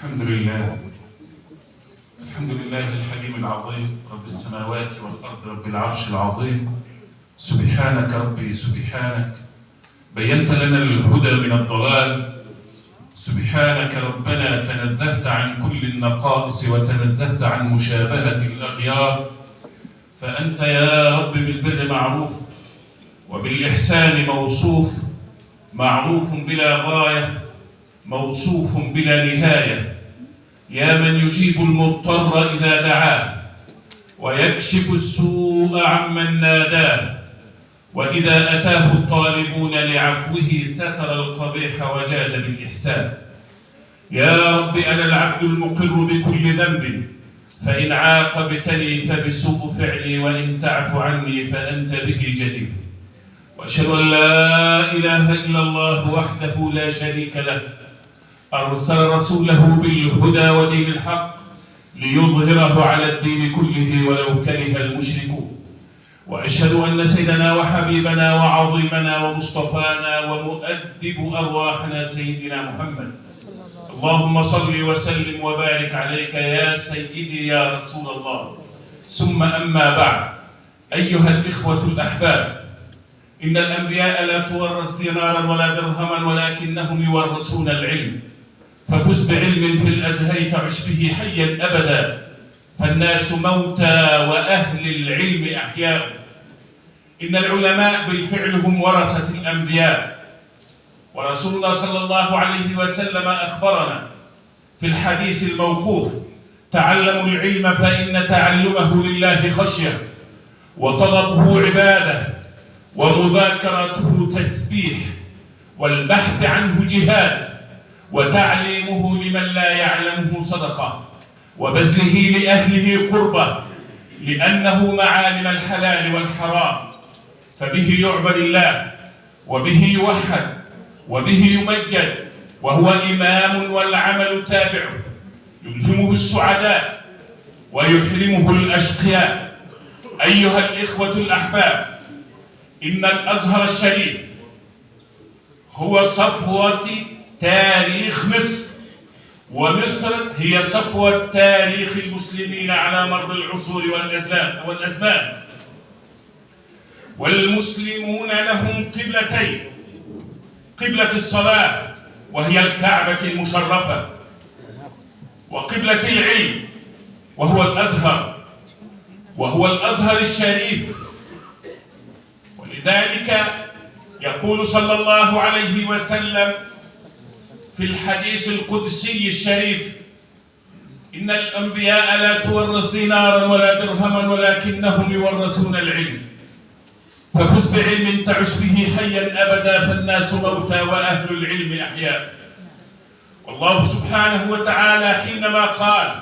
الحمد لله. الحمد لله الحليم العظيم رب السماوات والأرض رب العرش العظيم. سبحانك ربي سبحانك، بينت لنا الهدى من الضلال. سبحانك ربنا تنزهت عن كل النقائص وتنزهت عن مشابهة الأغيار، فأنت يا رب بالبر معروف وبالإحسان موصوف، معروف بلا غاية موصوف بلا نهاية. يا من يجيب المضطر إذا دعاه ويكشف السوء عمن ناداه، وإذا أتاه الطالبون لعفوه ستر القبيح وجاد بالإحسان. يا رب أنا العبد المقر بكل ذنب، فإن عاقبتني فبسوء فعلي، وإن تعف عني فأنت به جدير. وأشهد أن لا إله إلا الله وحده لا شريك له، أرسل رسوله بالهدى ودين الحق ليظهره على الدين كله ولو كره المشركون. وأشهد أن سيدنا وحبيبنا وعظيمنا ومصطفانا ومؤدب أرواحنا سيدنا محمد، اللهم صل وسلم وبارك عليك يا سيدي يا رسول الله. ثم أما بعد، أيها الإخوة الأحباب، إن الأنبياء لا تورث دينارا ولا درهما ولكنهم يورثون العلم، ففز بعلم في الأزهر تعش به حيا أبدا، فالناس موتى وأهل العلم أحياء. إن العلماء بالفعل هم ورثة الأنبياء، ورسولنا صلى الله عليه وسلم أخبرنا في الحديث الموقوف: تعلموا العلم فإن تعلمه لله خشية، وطلبه عبادة، ومذاكرته تسبيح، والبحث عنه جهاد، وتعليمه لمن لا يعلمه صدقة، وبذله لأهله قربة، لأنه معالم الحلال والحرام، فبه يعبد الله، وبه يوحد، وبه يمجد، وهو إمام والعمل تابعه، يلهمه السعداء ويحرمه الأشقياء. أيها الإخوة الأحباب، إن الأزهر الشريف هو صفوة تاريخ مصر، ومصر هي صفوة تاريخ المسلمين على مر العصور والأزمان. والمسلمون لهم قبلتين: قبلة الصلاة وهي الكعبة المشرفة، وقبلة العلم وهو الأزهر الشريف. ولذلك يقول صلى الله عليه وسلم في الحديث القدسي الشريف: إن الأنبياء لا تورث دينارا ولا درهما ولكنهم يورثون العلم، ففز بعلم تعش به حيا أبدا، فالناس موتى وأهل العلم أحياء. والله سبحانه وتعالى حينما قال: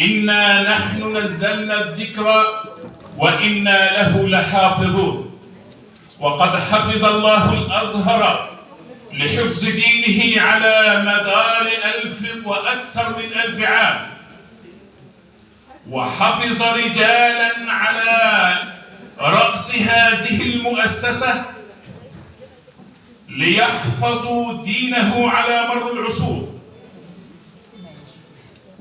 إنا نحن نزلنا الذكر وإنا له لحافظون، وقد حفظ الله الأزهر لحفظ دينه على مدار 1000 وأكثر من 1000 عام، وحفظ رجالا على رأس هذه المؤسسة ليحفظوا دينه على مر العصور.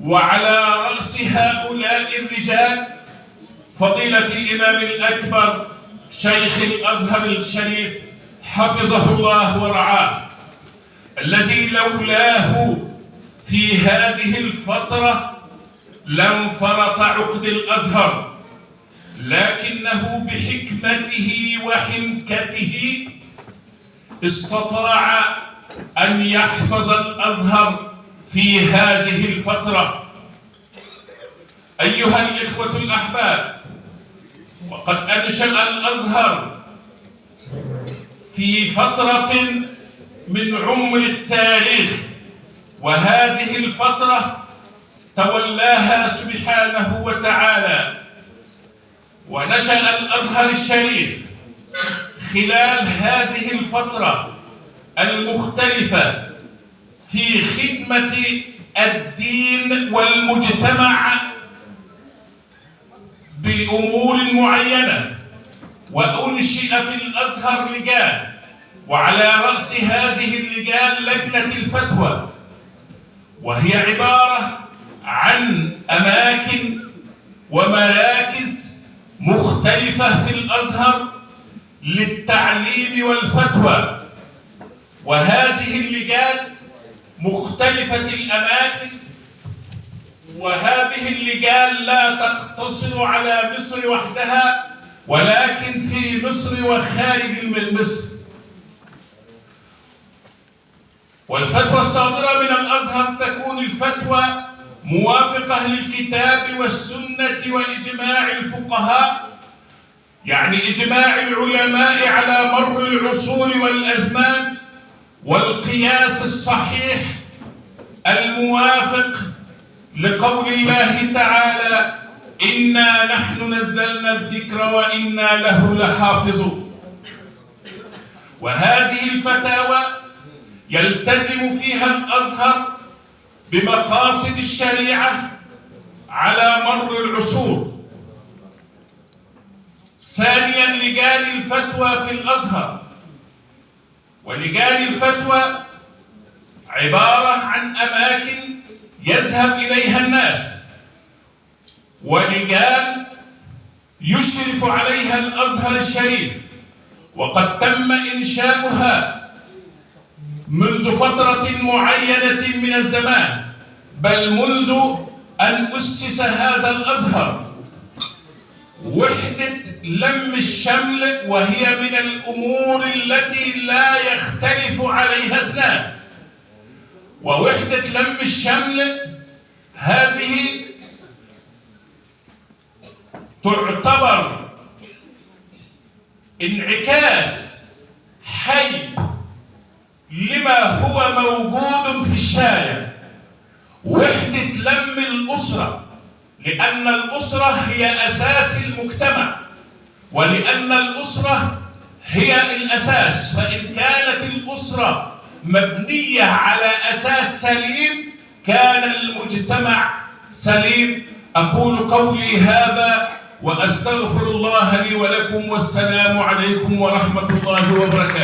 وعلى رأس هؤلاء الرجال فضيلة الإمام الأكبر شيخ الأزهر الشريف حفظه الله ورعاه، الذي لولاه في هذه الفترة لانفرط عقد الأزهر، لكنه بحكمته وحنكته استطاع أن يحفظ الأزهر في هذه الفترة. أيها الإخوة الأحباب، وقد أنشأ الأزهر في فترة من عمر التاريخ، وهذه الفترة تولاها سبحانه وتعالى، ونشأ الأزهر الشريف خلال هذه الفترة المختلفة في خدمة الدين والمجتمع بأمور معينة. وأنشئ في الأزهر لجان، وعلى رأس هذه اللجان لجنة الفتوى، وهي عبارة عن أماكن ومراكز مختلفة في الأزهر للتعليم والفتوى، وهذه اللجان مختلفة الأماكن، وهذه اللجان لا تقتصر على مصر وحدها ولكن في مصر وخارج مصر. والفتوى الصادرة من الأزهر تكون الفتوى موافقة للكتاب والسنة وإجماع الفقهاء، يعني إجماع العلماء على مر العصور والأزمان، والقياس الصحيح الموافق لقول الله تعالى: إنا نحن نزلنا الذكر وإنا له لحافظون. وهذه الفتاوى يلتزم فيها الأزهر بمقاصد الشريعة على مر العصور. ثانيا، لجان الفتوى في الأزهر، ولجان الفتوى عبارة عن أماكن يذهب إليها الناس، ولجان يشرف عليها الأزهر الشريف، وقد تم إنشاؤها منذ فترة معينة من الزمان، بل منذ أن أسس هذا الأزهر. وحدة لم الشمل وهي من الأمور التي لا يختلف عليها اثنان، ووحدة لم الشمل هذه تعتبر انعكاس حي لما هو موجود في الشارع. وحدة لم الأسرة، لأن الأسرة هي أساس المجتمع، ولأن الأسرة هي الأساس، فإن كانت الأسرة مبنية على أساس سليم كان المجتمع سليم. أقول قولي هذا وأستغفر الله لي ولكم، والسلام عليكم ورحمة الله وبركاته.